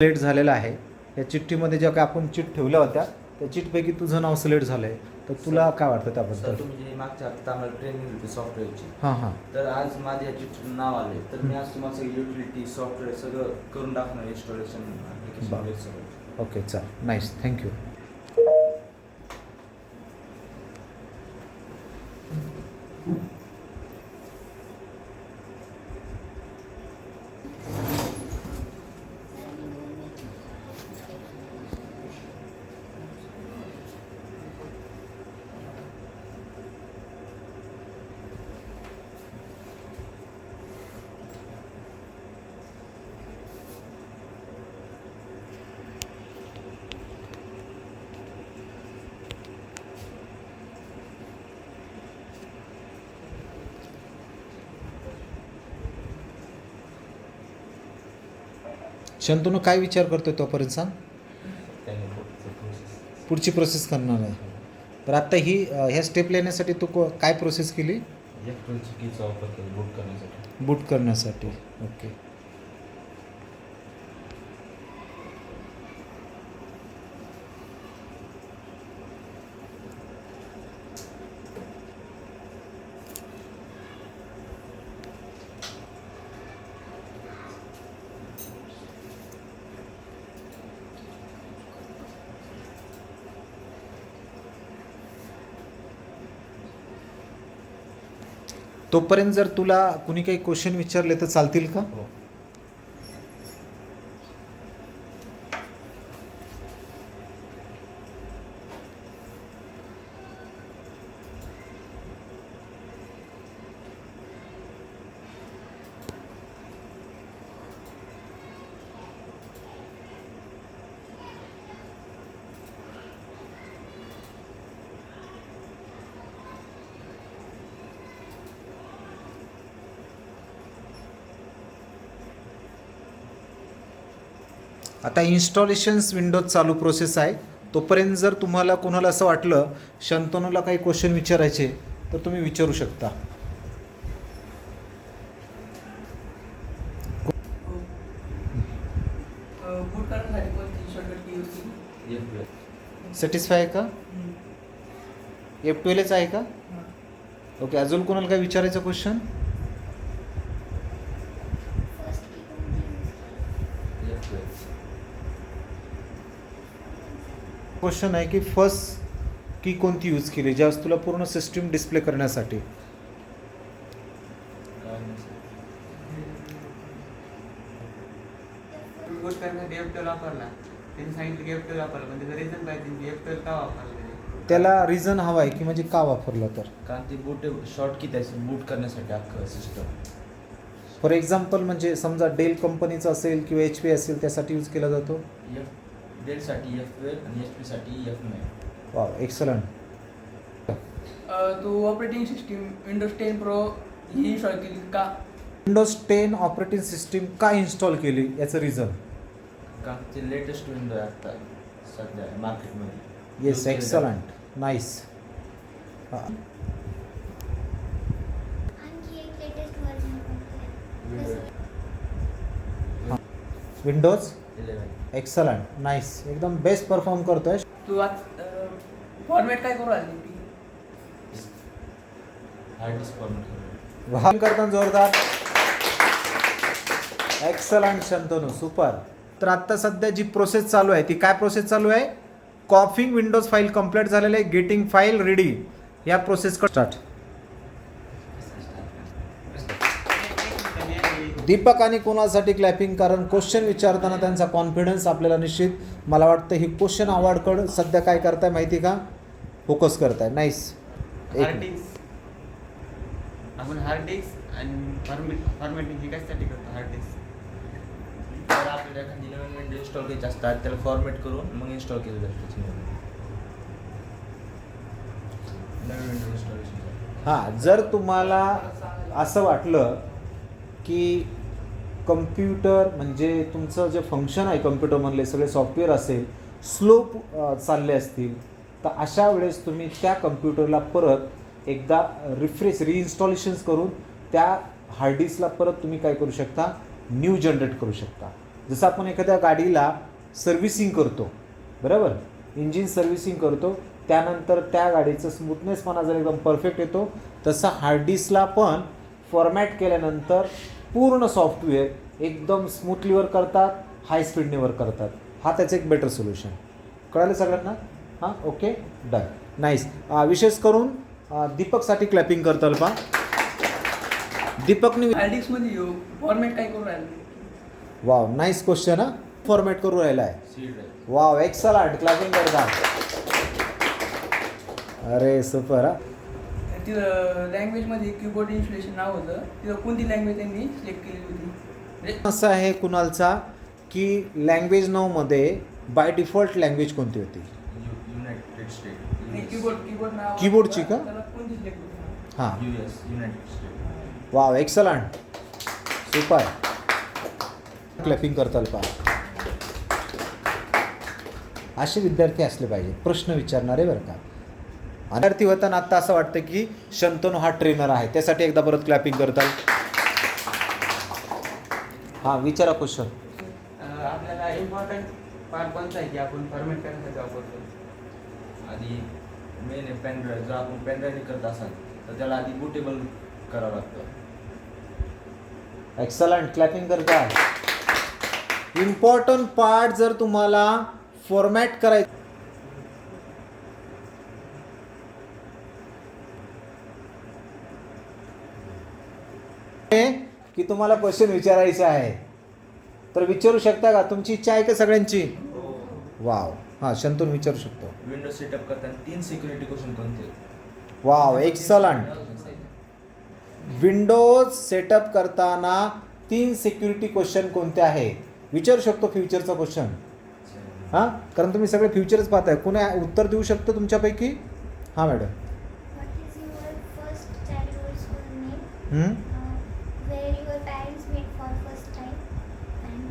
Select झालेला आहे. या चिठ्ठीमध्ये ज्या काय आपण चिठ्ठी ठेवल्या होत्या त्या चिठ्ठीपैकी तुझं नाव सिलेक्ट झालं आहे. तर तुला काय वाटतं त्याबद्दल? तुम्ही जे मागच्या हप्ता आम्हाला ट्रेनिंग होती सॉफ्टवेअरची, हां. तर आज माझ्या चिठ्ठीत नाव आले, तर मी आज तुम्हाला सगळं युटिलिटी सॉफ्टवेअर सगळं करून टाकणार, इन्स्टॉलेशन ॲप्लिकेशन सगळं. ओके, चल, नाईस, थँक्यू. शंतनू काय विचार करतोय तोपर्यंत सांग. पुढची प्रोसेस करणार आहे. तर आत्ता ह्या स्टेप येण्यासाठी तू काय प्रोसेस केली? कीचा वापर केला बूट करण्यासाठी. बूट करण्यासाठी. ओके. तोपर्यंत जर तुला कुणी काही क्वेश्चन विचारले तर चालतील का? हो. आता इन्स्टॉलेशन्स विंडोज चालू प्रोसेस आहे. तोपर्यंत जर तुम्हाला कोणाला असं वाटलं शंतनूला काही क्वेश्चन विचारायचे तर तुम्ही विचारू शकता. सॅटिस्फाय आहे का? F12च आहे का? ओके. अजून कोणाला काही विचारायचं क्वेश्चन? क्वेश्चन आहे की फर्स्ट की कोणती यूज केली ज्यावेळेस तुला पूर्ण सिस्टीम डिस्प्ले करण्यासाठी? बूट करण्यासाठी F12 वापरला. त्यांनी सांगितलं की F12 वापरला, पण त्याचं रिझन काय त्यांनी F12 का वापरलं? त्याला रिझन हवा आहे की म्हणजे का वापरलं तर? कारण ते बूट शॉर्ट की त्याचं बूट करण्यासाठी अख्खं सिस्टम. फॉर एक्झाम्पल म्हणजे समजा डेल कंपनीचं असेल किंवा HP असेल त्यासाठी यूज केला जातो. डेलसाठी F12 आणि HP साठी F9. Wow, excellent. तू ऑपरेटिंग सिस्टीम विंडोज 10 प्रो ही इन्स्टॉल केली का? विंडोज 10 ऑपरेटिंग सिस्टीम का इन्स्टॉल केली याचं रिझन? कारण ते लेटेस्ट विंडो आहे आता सध्या मार्केटमध्ये. Yes, excellent, nice. Windows 11. Excellent, nice, एकदम बेस्ट परफॉर्म करतोय. तू आज फॉर्मॅट काय करू आली? Hard disk format. वाहन करताना जोरदार. Excellent Shantanu, super. तर आत्ता सध्या जी प्रोसेस चालू आहे ती काय प्रोसेस चालू आहे? कॉपिंग विंडोज फाईल कंप्लीट झालेले, गेटिंग फाईल रेडी, या प्रोसेस स्टार्ट. दीपक आणि कोणासाठी क्लॅपिंग, कारण क्वेश्चन विचारताना त्यांचा कॉन्फिडन्स आपल्याला निश्चित, मला वाटतं ही क्वेश्चन अवॉर्डकडं सध्या काय करताय माहिती का? फोकस करताय. नाईस. हार्ड डिस्क, आपण हार्ड डिस्क आणि फॉर्मॅटिंग ही कशासाठी करतो? हार्ड डिस्क तर आपल्याला एखादी नवीन विंडो इन्स्टॉल करायची असतात, त्याला फॉर्मॅट करून मग इन्स्टॉल केलं जातं. नवीन विंडो इन्स्टॉलेशन. हां, जर तुम्हाला असं वाटलं की कम्प्युटर म्हणजे तुमचं जे फंक्शन आहे कम्प्युटरमधले सगळे सॉफ्टवेअर असेल स्लो चालले असतील तर अशा वेळेस तुम्ही त्या कम्प्युटरला परत एकदा रिइन्स्टॉलेशन्स करून त्या हार्ड डिस्कला परत तुम्ही काय करू शकता? न्यू जनरेट करू शकता. जसं आपण एखाद्या गाडीला सर्व्हिसिंग करतो, बरोबर, इंजिन सर्व्हिसिंग करतो, त्यानंतर त्या गाडीचं स्मूथनेसपणा जर एकदम परफेक्ट येतो, तसं हार्ड डिस्कला पण फॉर्मॅट केल्यानंतर पूर्ण सॉफ्टवेअर एकदम स्मूथली वर्क करतात, हाय स्पीडने वर्क करतात. हा त्याचं एक बेटर सोल्युशन. कळालं सगळ्यांना? हां, ओके, डन, नाईस. विशेष करून दीपकसाठी क्लॅपिंग करताल पा. दीपकने हार्डिक्स मध्ये फॉर्मॅट काय करू राहिलं? Wow, nice question. हा, फॉर्मॅट करू राहिला आहे. C drive. Wow, excellent, clapping करतात. अरे सुपर. हा, तिथं लँग्वेजमध्ये कीबोर्ड इन्स्टॉलेशन नाव होतं, तिथं कोणती लँग्वेज त्यांनी सिलेक्ट केली होती? म्हणजे असं आहे कुणालचा की लँग्वेज नावमध्ये बाय डिफॉल्ट लँग्वेज कोणती होती? United state. नाही, कीबोर्ड नाव कीबोर्डची का? त्याला कोणती सिलेक्ट होती? हां, US, United state. Wow, excellent, super. Clapping करताल पा. असे विद्यार्थी असले पाहिजे, प्रश्न विचारणारे बरं का. विद्यार्थी होताना आत्ता असं वाटतं की शंतनू हा ट्रेनर आहे, त्यासाठी एकदा परत क्लॅपिंग करताल. हां, विचारा क्वेश्चन. आपल्याला इम्पॉर्टंट पार्ट कोणता आहे की आपण फॉर्मॅट करण्यासाठी वापरतो? आधी मेन आहे पेनड्राईव्ह. जर आपण पेनड्राईव्ह करत असाल तर त्याला आधी बुटेबल करावं लागतं. एक्सलंट, क्लॅपिंग करताल. इम्पॉर्टंट पार्ट जर तुम्हाला फॉर्मॅट करायचं की तुम्हाला क्वेश्चन विचारायचे आहे तर विचारू शकता का? तुमची इच्छा आहे का सगळ्यांची? वाव, हां, शंतून विचारू शकतो. विंडोज सेटअप करताना 3 सिक्युरिटी क्वेश्चन कोणते? Wow, excellent. विंडोज सेटअप करताना 3 सिक्युरिटी क्वेश्चन कोणते आहे विचारू शकतो. फ्युचरचा क्वेश्चन. हां, कारण तुम्ही सगळे फ्युचरच पाहताय. कोणी उत्तर देऊ शकतं तुमच्यापैकी? हां madam. What is your first childhood school name? Where your parents met for first time? And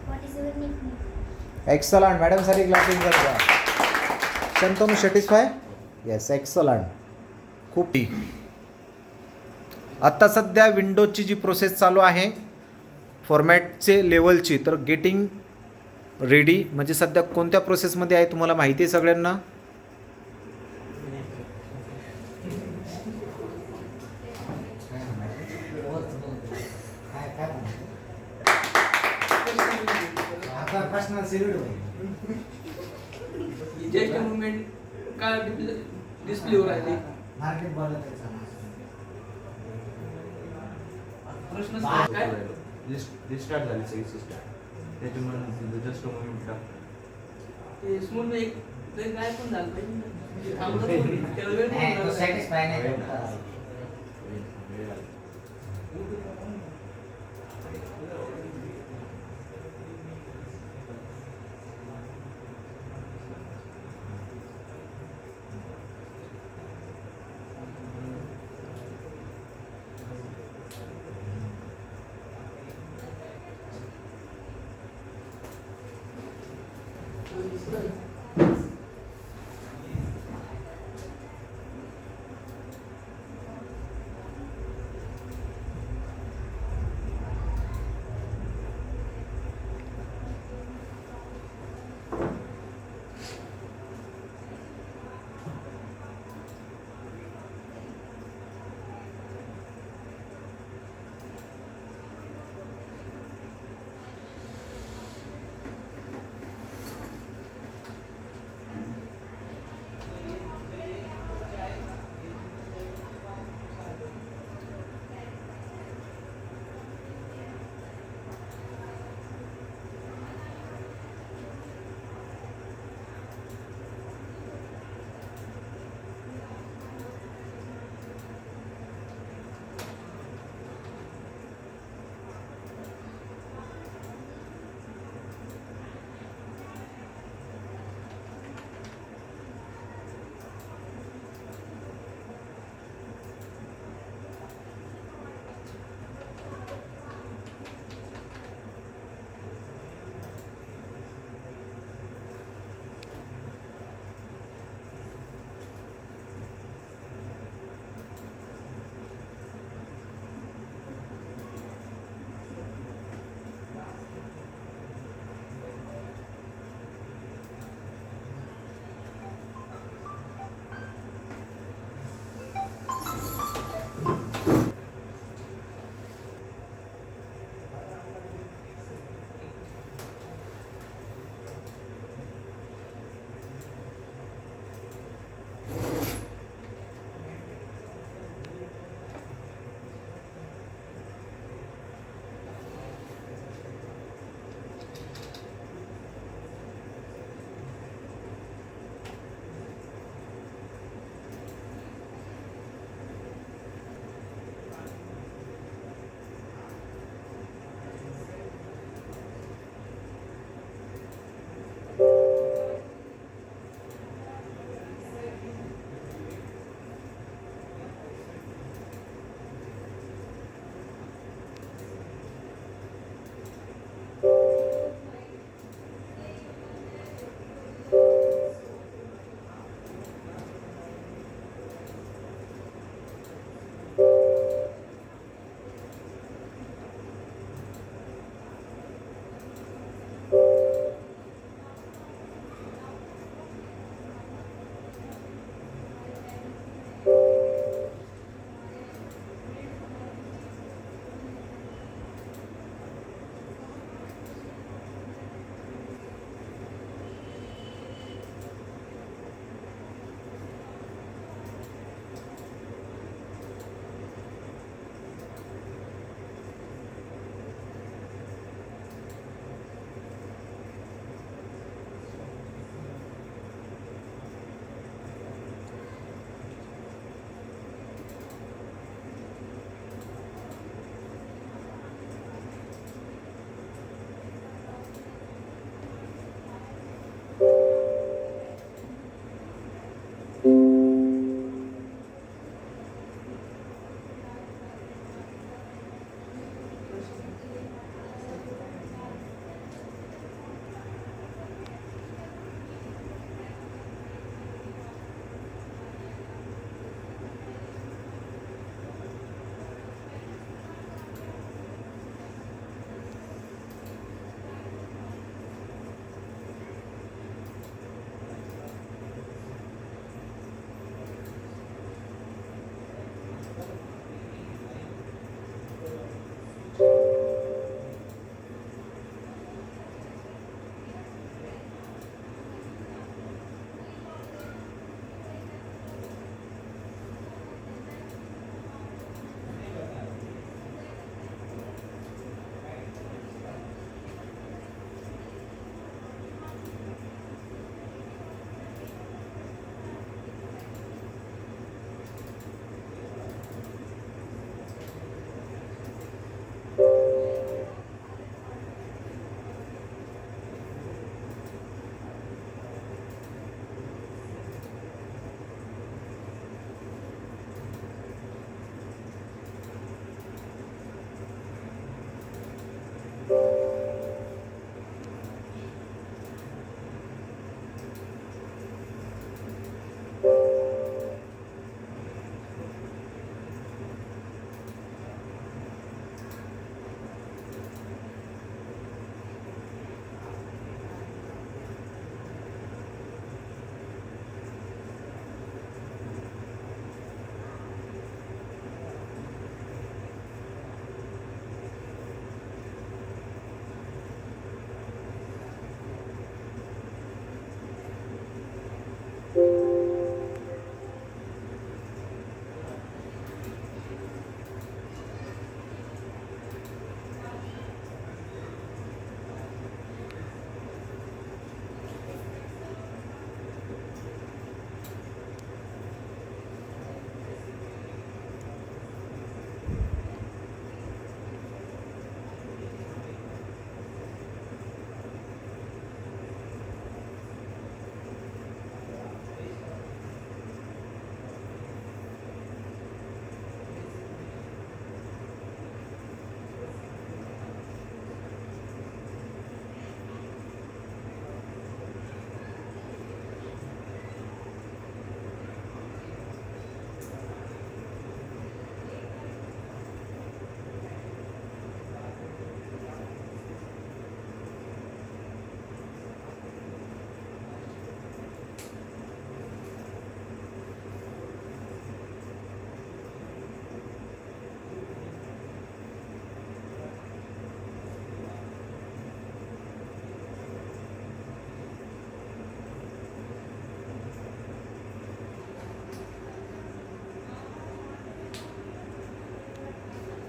what is your nickname? Excellent, मॅडमसाठी क्लॅपिंग करता. शंतनू सॅटिस्फाय? येस, एक्सलंट, खूप ठीक. आत्ता सध्या विंडोजची जी प्रोसेस चालू आहे फॉर्मॅटचे लेवलची, तर गेटिंग रेडी म्हणजे सध्या कोणत्या प्रोसेसमध्ये आहे तुम्हाला माहिती आहे सगळ्यांना? जस्ट मुवमेंट का डिस्प्ले वर राहिली? प्रश्न काय? रिस्टार्ट झाली सगळी सिस्टम. त्याच्यामुळे जस्ट मूव्हिंग टाक. ते स्मूथ एक ते काय पण झालं पाहिजे. थांबलं पण त्याला वेळ पण लागला.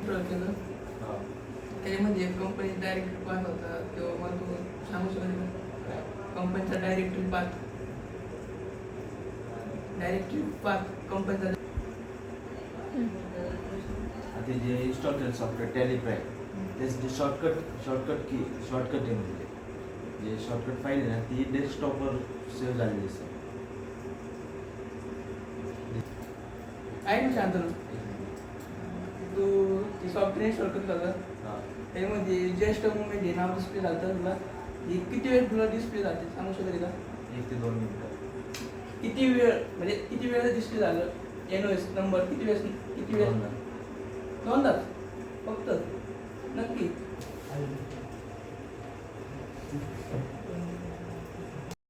इन्स्टॉल केलं हा. त्याच्यामध्ये कंपनी डायरेक्टरी पाथ होता किंवा मग तू सांगू शकतो कंपनीचा डायरेक्टरी पाथ कंपनीचा आता जे इन्स्टॉल केलं सॉफ्टवेअर टॅली प्राईम त्याचं जे शॉर्टकट आहे म्हणजे जे शॉर्टकट फाईल आहे ना ती डेस्कटॉपवर सेव्ह झालेली असते. आहे ना शांतनु तू ते सॉफ्टवेअर इन्स्टॉल करत झालं हा. त्यामध्ये जस्ट मुवमेंट हे नाव डिस्प्ले झालं तुला हे किती वेळ तुला डिस्प्ले जाते सांगू शकेल का 1 ते 2 मिनिटं. किती वेळ म्हणजे किती वेळ डिस्प्ले झालं NOS नंबर किती वेळ दोनदा. दोनदाच फक्त नक्की